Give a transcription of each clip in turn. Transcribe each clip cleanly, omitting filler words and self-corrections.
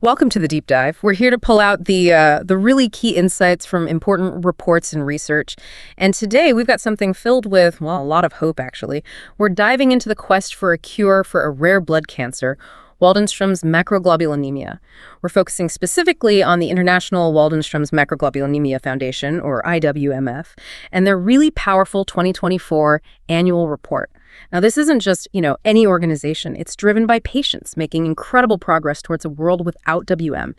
Welcome to the deep dive. We're here to pull out the really key insights from important reports and research. And today we've got something filled with, well, a lot of hope, actually. We're diving into the quest for a cure for a rare blood cancer, Waldenström's macroglobulinemia. We're focusing specifically on the International Waldenström's Macroglobulinemia Foundation, or IWMF, and their really powerful 2024 annual report. Now, this isn't just, any organization. It's driven by patients making incredible progress towards a world without WM.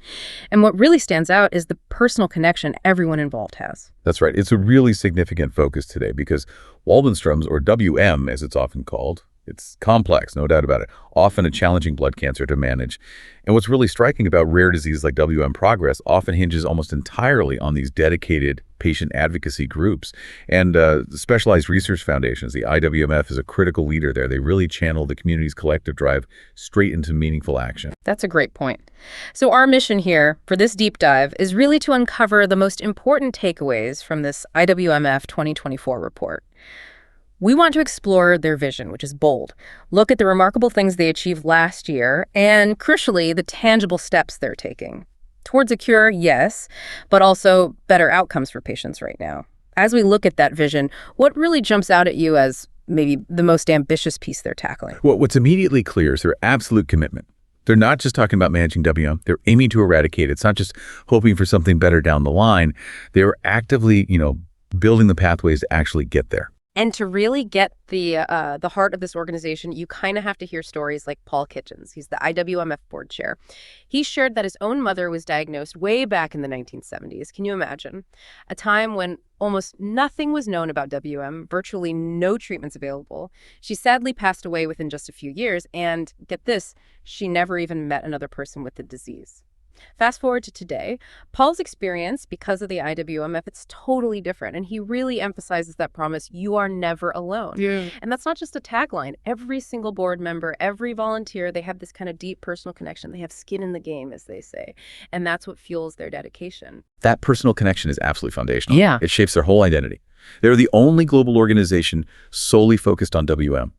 And what really stands out is the personal connection everyone involved has. That's right. It's a really significant focus today because Waldenström's, or WM as it's often called, it's complex, no doubt about it, often a challenging blood cancer to manage. And what's really striking about rare diseases like WM progress often hinges almost entirely on these dedicated patient advocacy groups and specialized research foundations. The IWMF is a critical leader there. They really channel the community's collective drive straight into meaningful action. That's a great point. So our mission here for this deep dive is really to uncover the most important takeaways from this IWMF 2024 report. We want to explore their vision, which is bold, look at the remarkable things they achieved last year, and crucially, the tangible steps they're taking. Towards a cure, yes, but also better outcomes for patients right now. As we look at that vision, what really jumps out at you as maybe the most ambitious piece they're tackling? Well, what's immediately clear is their absolute commitment. They're not just talking about managing WM. They're aiming to eradicate it. It's not just hoping for something better down the line. They're actively, building the pathways to actually get there. And to really get the heart of this organization, you kind of have to hear stories like Paul Kitchens. He's the IWMF board chair. He shared that his own mother was diagnosed way back in the 1970s. Can you imagine? A time when almost nothing was known about WM, virtually no treatments available. She sadly passed away within just a few years, and get this, she never even met another person with the disease. Fast forward to today, Paul's experience, because of the IWMF, it's totally different. And he really emphasizes that promise, you are never alone. Yeah. And that's not just a tagline. Every single board member, every volunteer, they have this kind of deep personal connection. They have skin in the game, as they say. And that's what fuels their dedication. That personal connection is absolutely foundational. Yeah. It shapes their whole identity. They're the only global organization solely focused on WM.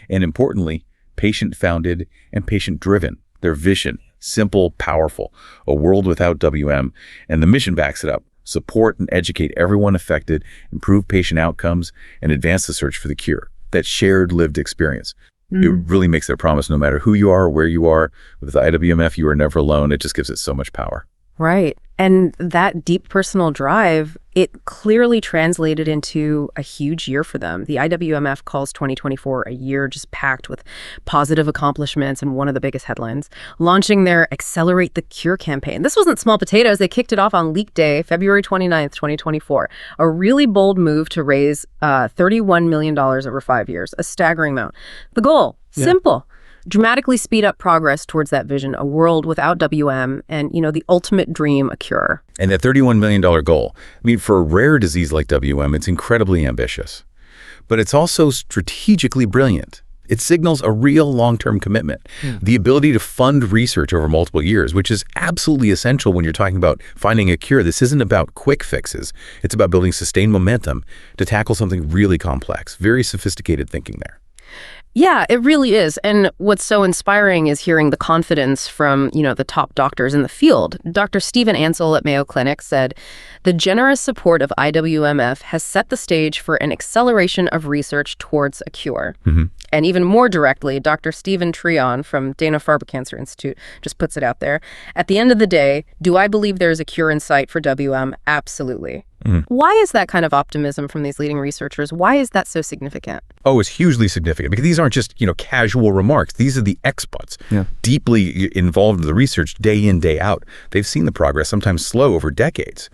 And importantly, patient-founded and patient-driven. Their vision, simple, powerful, a world without WM, and the mission backs it up. Support and educate everyone affected, improve patient outcomes, and advance the search for the cure. That shared lived experience. It really makes their promise no matter who you are or where you are. With the IWMF, you are never alone. It just gives it so much power. Right. And that deep personal drive, it clearly translated into a huge year for them. The IWMF calls 2024 a year just packed with positive accomplishments, and one of the biggest headlines, launching their Accelerate the Cure campaign. This wasn't small potatoes. They kicked it off on Leak Day, February 29th, 2024. A really bold move to raise $31 million over 5 years, a staggering amount. The goal, simple. Dramatically speed up progress towards that vision, a world without WM and, the ultimate dream, a cure. And that $31 million goal, for a rare disease like WM, it's incredibly ambitious. But it's also strategically brilliant. It signals a real long-term commitment, the ability to fund research over multiple years, which is absolutely essential when you're talking about finding a cure. This isn't about quick fixes. It's about building sustained momentum to tackle something really complex. Very sophisticated thinking there. Yeah, it really is. And what's so inspiring is hearing the confidence from, the top doctors in the field. Dr. Stephen Ansell at Mayo Clinic said, the generous support of IWMF has set the stage for an acceleration of research towards a cure. And even more directly, Dr. Stephen Trion from Dana-Farber Cancer Institute just puts it out there. At the end of the day, do I believe there is a cure in sight for WM? Absolutely. Why is that kind of optimism from these leading researchers? Why is that so significant? Oh, it's hugely significant because these aren't just, casual remarks. These are the experts deeply involved in the research day in, day out. They've seen the progress, sometimes slow, over decades.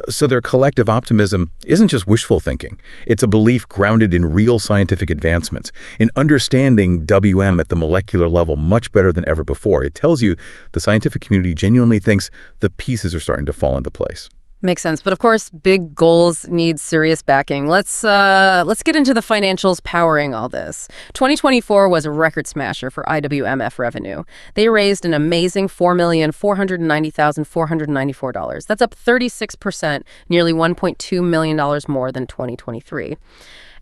So their collective optimism isn't just wishful thinking. It's a belief grounded in real scientific advancements, in understanding WM at the molecular level much better than ever before. It tells you the scientific community genuinely thinks the pieces are starting to fall into place. Makes sense. But of course, big goals need serious backing. Let's get into the financials powering all this. 2024 was a record smasher for IWMF revenue. They raised an amazing $4,490,494. That's up 36%, nearly $1.2 million more than 2023.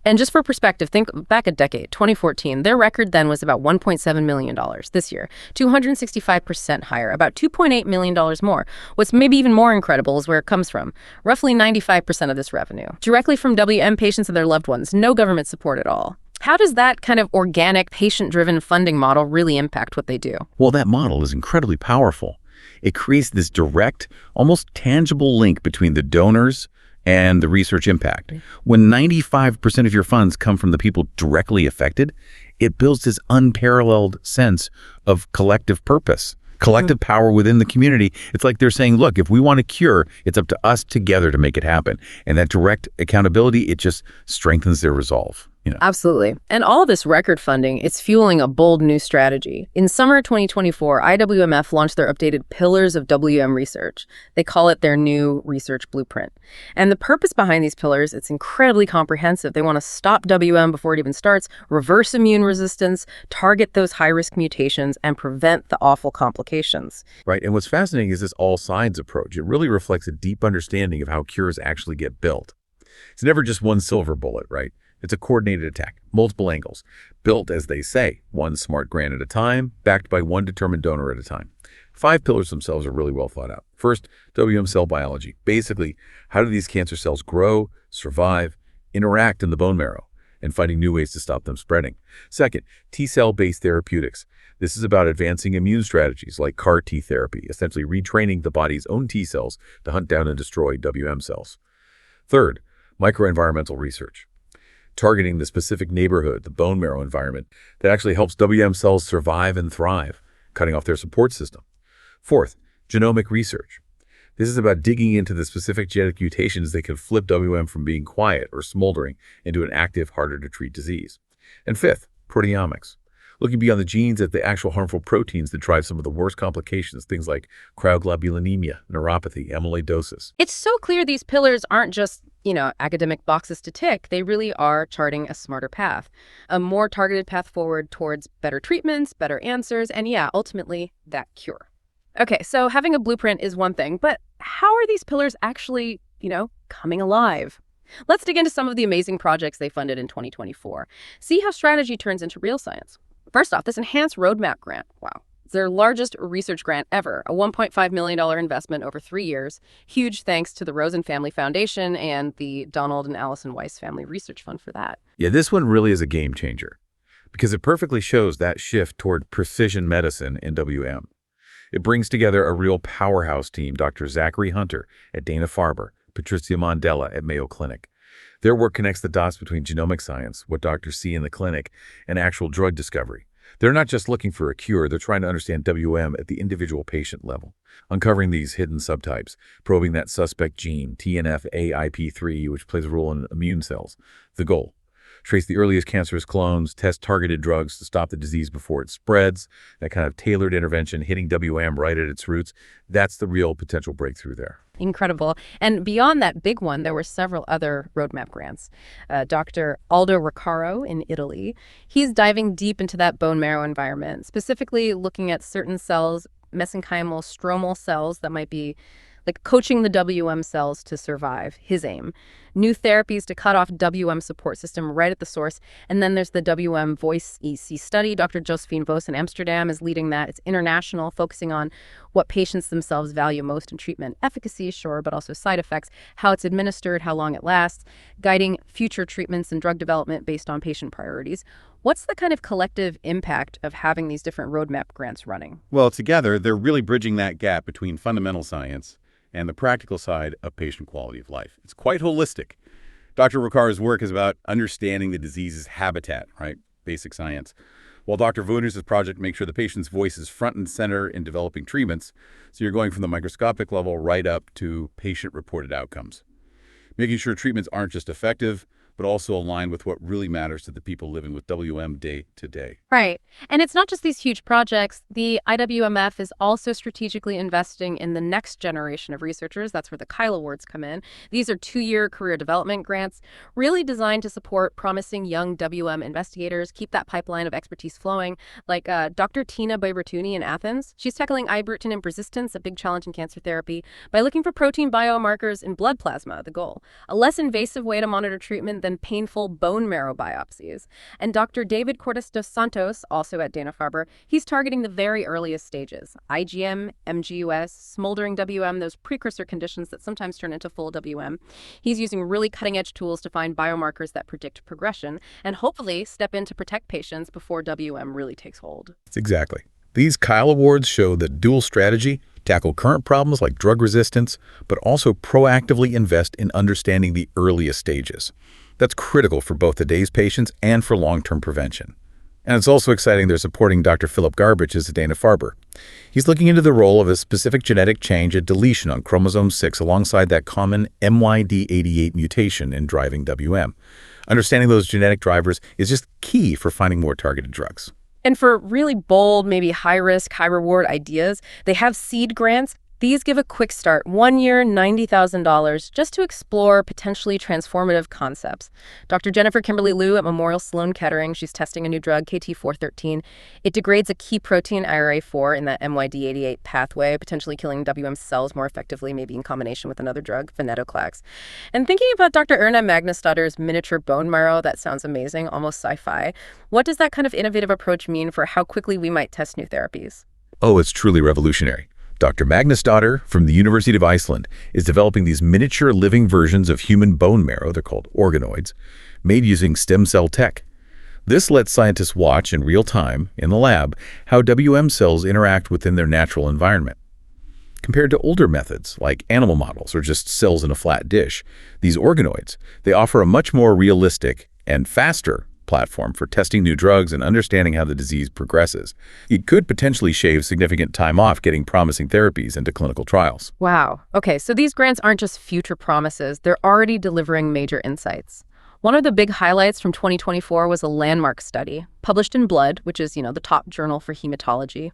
And just for perspective, think back a decade, 2014. Their record then was about $1.7 million. This year, 265% higher, about $2.8 million more. What's maybe even more incredible is where it comes from. Roughly 95% of this revenue, directly from WM patients and their loved ones, no government support at all. How does that kind of organic, patient-driven funding model really impact what they do? Well, that model is incredibly powerful. It creates this direct, almost tangible link between the donors and the research impact. When 95% of your funds come from the people directly affected, it builds this unparalleled sense of collective purpose, collective power within the community. It's like they're saying, look, if we want a cure, it's up to us together to make it happen. And that direct accountability, it just strengthens their resolve. Absolutely. And all this record funding, it's fueling a bold new strategy. In summer 2024, IWMF launched their updated Pillars of WM Research. They call it their new research blueprint. And the purpose behind these pillars, it's incredibly comprehensive. They want to stop WM before it even starts, reverse immune resistance, target those high-risk mutations, and prevent the awful complications. Right. And what's fascinating is this all-sides approach. It really reflects a deep understanding of how cures actually get built. It's never just one silver bullet, right? It's a coordinated attack, multiple angles, built, as they say, one smart grant at a time, backed by one determined donor at a time. 5 pillars themselves are really well thought out. First, WM cell biology. Basically, how do these cancer cells grow, survive, interact in the bone marrow, and finding new ways to stop them spreading. Second, T-cell-based therapeutics. This is about advancing immune strategies like CAR T therapy, essentially retraining the body's own T cells to hunt down and destroy WM cells. Third, microenvironmental research, targeting the specific neighborhood, the bone marrow environment, that actually helps WM cells survive and thrive, cutting off their support system. Fourth, genomic research. This is about digging into the specific genetic mutations that can flip WM from being quiet or smoldering into an active, harder-to-treat disease. And fifth, proteomics, looking beyond the genes at the actual harmful proteins that drive some of the worst complications, things like macroglobulinemia, neuropathy, amyloidosis. It's so clear these pillars aren't just academic boxes to tick. They really are charting a smarter path, a more targeted path forward towards better treatments, better answers, and ultimately that cure. Okay, so having a blueprint is one thing, but how are these pillars actually, coming alive? Let's dig into some of the amazing projects they funded in 2024. See how strategy turns into real science. First off, this Enhanced Roadmap grant. Wow. It's their largest research grant ever, a $1.5 million investment over 3 years. Huge thanks to the Rosen Family Foundation and the Donald and Allison Weiss Family Research Fund for that. Yeah, this one really is a game changer because it perfectly shows that shift toward precision medicine in WM. It brings together a real powerhouse team, Dr. Zachary Hunter at Dana-Farber, Patricia Mondella at Mayo Clinic. Their work connects the dots between genomic science, what doctors see in the clinic, and actual drug discovery. They're not just looking for a cure, they're trying to understand WM at the individual patient level, uncovering these hidden subtypes, probing that suspect gene, TNF-AIP3, which plays a role in immune cells. The goal: trace the earliest cancerous clones, test targeted drugs to stop the disease before it spreads. That kind of tailored intervention, hitting WM right at its roots, that's the real potential breakthrough there. Incredible. And beyond that big one, there were several other roadmap grants. Dr. Aldo Roccaro in Italy, he's diving deep into that bone marrow environment, specifically looking at certain cells, mesenchymal stromal cells that might be like coaching the WM cells to survive, his aim. New therapies to cut off WM support system right at the source. And then there's the WM Voice EC study. Dr. Josephine Vos in Amsterdam is leading that. It's international, focusing on what patients themselves value most in treatment. Efficacy, sure, but also side effects, how it's administered, how long it lasts, guiding future treatments and drug development based on patient priorities. What's the kind of collective impact of having these different roadmap grants running? Well, together, they're really bridging that gap between fundamental science and the practical side of patient quality of life. It's quite holistic. Dr. Roccaro's work is about understanding the disease's habitat, right? Basic science. While Dr. Wunder's project makes sure the patient's voice is front and center in developing treatments, so you're going from the microscopic level right up to patient-reported outcomes. Making sure treatments aren't just effective, but also aligned with what really matters to the people living with WM day to day. Right. And it's not just these huge projects. The IWMF is also strategically investing in the next generation of researchers. That's where the Kyle Awards come in. These are 2-year career development grants, really designed to support promising young WM investigators, keep that pipeline of expertise flowing, like Dr. Tina Bybertuni in Athens. She's tackling ibrutinib resistance, a big challenge in cancer therapy, by looking for protein biomarkers in blood plasma, the goal. A less invasive way to monitor treatment than painful bone marrow biopsies. And Dr. David Cortes dos Santos, also at Dana-Farber, he's targeting the very earliest stages, IgM, MGUS, smoldering WM, those precursor conditions that sometimes turn into full WM. He's using really cutting-edge tools to find biomarkers that predict progression and hopefully step in to protect patients before WM really takes hold. Exactly. These Kyle Awards show that dual strategy tackle current problems like drug resistance, but also proactively invest in understanding the earliest stages. That's critical for both today's patients and for long-term prevention. And it's also exciting they're supporting Dr. Philip Garbage at Dana-Farber. He's looking into the role of a specific genetic change, a deletion on chromosome 6 alongside that common MYD88 mutation in driving WM. Understanding those genetic drivers is just key for finding more targeted drugs. And for really bold, maybe high-risk, high-reward ideas, they have seed grants. These give a quick start, 1 year, $90,000, just to explore potentially transformative concepts. Dr. Jennifer Kimberly Liu at Memorial Sloan Kettering, she's testing a new drug, KT-413. It degrades a key protein, IRA4, in that MYD88 pathway, potentially killing WM cells more effectively, maybe in combination with another drug, venetoclax. And thinking about Dr. Erna Magnusdottir's miniature bone marrow, that sounds amazing, almost sci-fi. What does that kind of innovative approach mean for how quickly we might test new therapies? Oh, it's truly revolutionary. Dr. Magnusdottir from the University of Iceland is developing these miniature living versions of human bone marrow, they're called organoids, made using stem cell tech. This lets scientists watch in real time, in the lab, how WM cells interact within their natural environment. Compared to older methods, like animal models or just cells in a flat dish, these organoids, they offer a much more realistic and faster platform for testing new drugs and understanding how the disease progresses. It could potentially shave significant time off getting promising therapies into clinical trials. Wow. Okay, so these grants aren't just future promises, they're already delivering major insights. One of the big highlights from 2024 was a landmark study, published in Blood, which is, the top journal for hematology,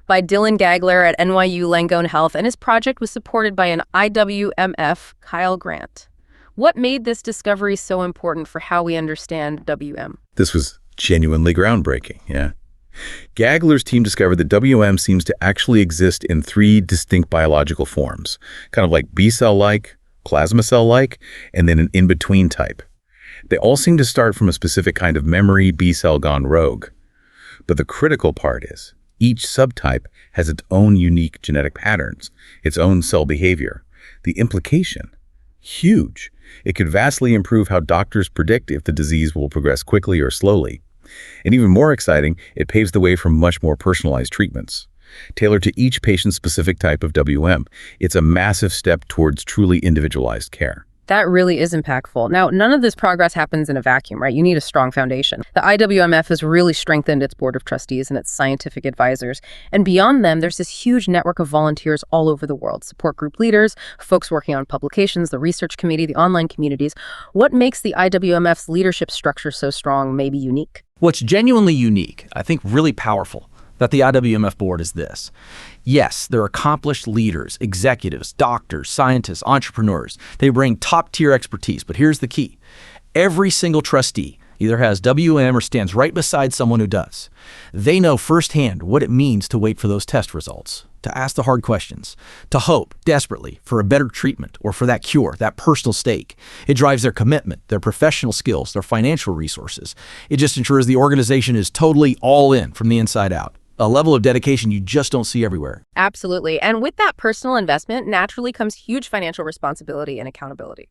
by Dylan Gagler at NYU Langone Health, and his project was supported by an IWMF Kyle grant. What made this discovery so important for how we understand WM? This was genuinely groundbreaking, yeah. Gagler's team discovered that WM seems to actually exist in 3 distinct biological forms, kind of like B-cell-like, plasma cell-like, and then an in-between type. They all seem to start from a specific kind of memory B-cell gone rogue. But the critical part is, each subtype has its own unique genetic patterns, its own cell behavior. The implication, huge. It could vastly improve how doctors predict if the disease will progress quickly or slowly. And even more exciting, it paves the way for much more personalized treatments, tailored to each patient's specific type of WM. It's a massive step towards truly individualized care. That really is impactful. Now, none of this progress happens in a vacuum, right? You need a strong foundation. The IWMF has really strengthened its board of trustees and its scientific advisors. And beyond them, there's this huge network of volunteers all over the world, support group leaders, folks working on publications, the research committee, the online communities. What makes the IWMF's leadership structure so strong, maybe unique? What's genuinely unique, I think really powerful, that the IWMF board is this. Yes, they're accomplished leaders, executives, doctors, scientists, entrepreneurs. They bring top-tier expertise, but here's the key. Every single trustee either has WM or stands right beside someone who does. They know firsthand what it means to wait for those test results, to ask the hard questions, to hope desperately for a better treatment or for that cure, that personal stake. It drives their commitment, their professional skills, their financial resources. It just ensures the organization is totally all in from the inside out. A level of dedication you just don't see everywhere. Absolutely. And with that personal investment, naturally comes huge financial responsibility and accountability,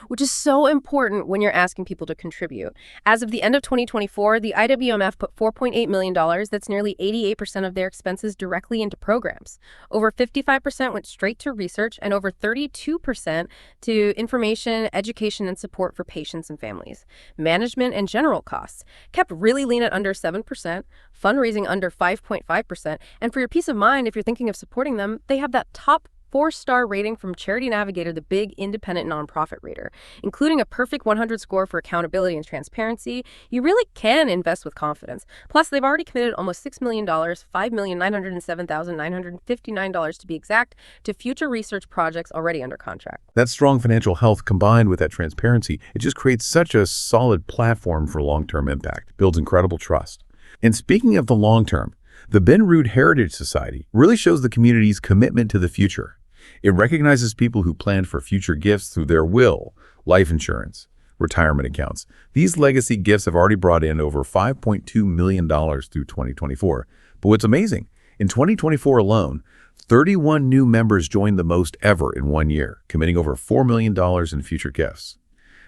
which is so important when you're asking people to contribute. As of the end of 2024, the IWMF put $4.8 million, that's nearly 88% of their expenses, directly into programs. Over 55% went straight to research, and over 32% to information, education, and support for patients and families. Management and general costs kept really lean at under 7%, fundraising under 5.5%, and for your peace of mind, if you're thinking of supporting them, they have that top 4-star rating from Charity Navigator, the big independent nonprofit rater, including a perfect 100 score for accountability and transparency. You really can invest with confidence. Plus, they've already committed almost $6 million, $5,907,959 to be exact, to future research projects already under contract. That strong financial health combined with that transparency, it just creates such a solid platform for long-term impact, builds incredible trust. And speaking of the long term, the Ben Rood Heritage Society really shows the community's commitment to the future. It recognizes people who planned for future gifts through their will, life insurance, retirement accounts. These legacy gifts have already brought in over $5.2 million through 2024. But what's amazing, in 2024 alone, 31 new members joined the most ever in 1 year, committing over $4 million in future gifts.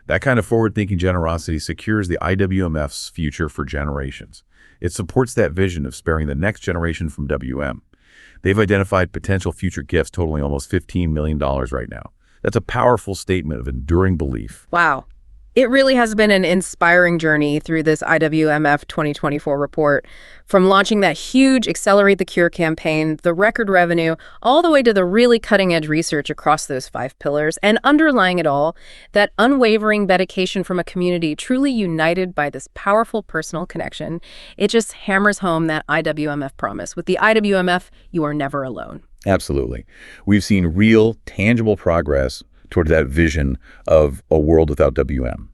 That kind of forward-thinking generosity secures the IWMF's future for generations. It supports that vision of sparing the next generation from WM. They've identified potential future gifts totaling almost $15 million right now. That's a powerful statement of enduring belief. Wow. It really has been an inspiring journey through this IWMF 2024 report, from launching that huge Accelerate the Cure campaign, the record revenue, all the way to the really cutting-edge research across those 5 pillars, and underlying it all, that unwavering dedication from a community truly united by this powerful personal connection. It just hammers home that IWMF promise. With the IWMF, you are never alone. Absolutely. We've seen real, tangible progress toward that vision of a world without WM.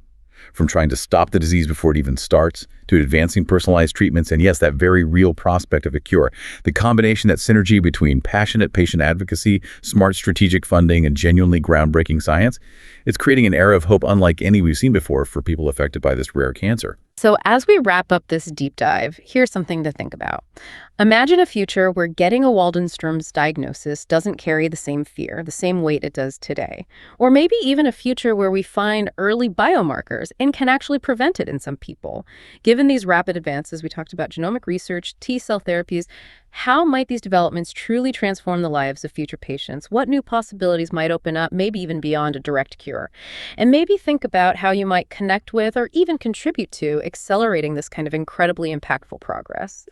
From trying to stop the disease before it even starts, to advancing personalized treatments, and yes, that very real prospect of a cure. The combination, that synergy between passionate patient advocacy, smart strategic funding, and genuinely groundbreaking science, it's creating an era of hope unlike any we've seen before for people affected by this rare cancer. So as we wrap up this deep dive, here's something to think about. Imagine a future where getting a Waldenström's diagnosis doesn't carry the same fear, the same weight it does today. Or maybe even a future where we find early biomarkers and can actually prevent it in some people. Given these rapid advances, we talked about genomic research, T-cell therapies, how might these developments truly transform the lives of future patients? What new possibilities might open up, maybe even beyond a direct cure? And maybe think about how you might connect with or even contribute to accelerating this kind of incredibly impactful progress.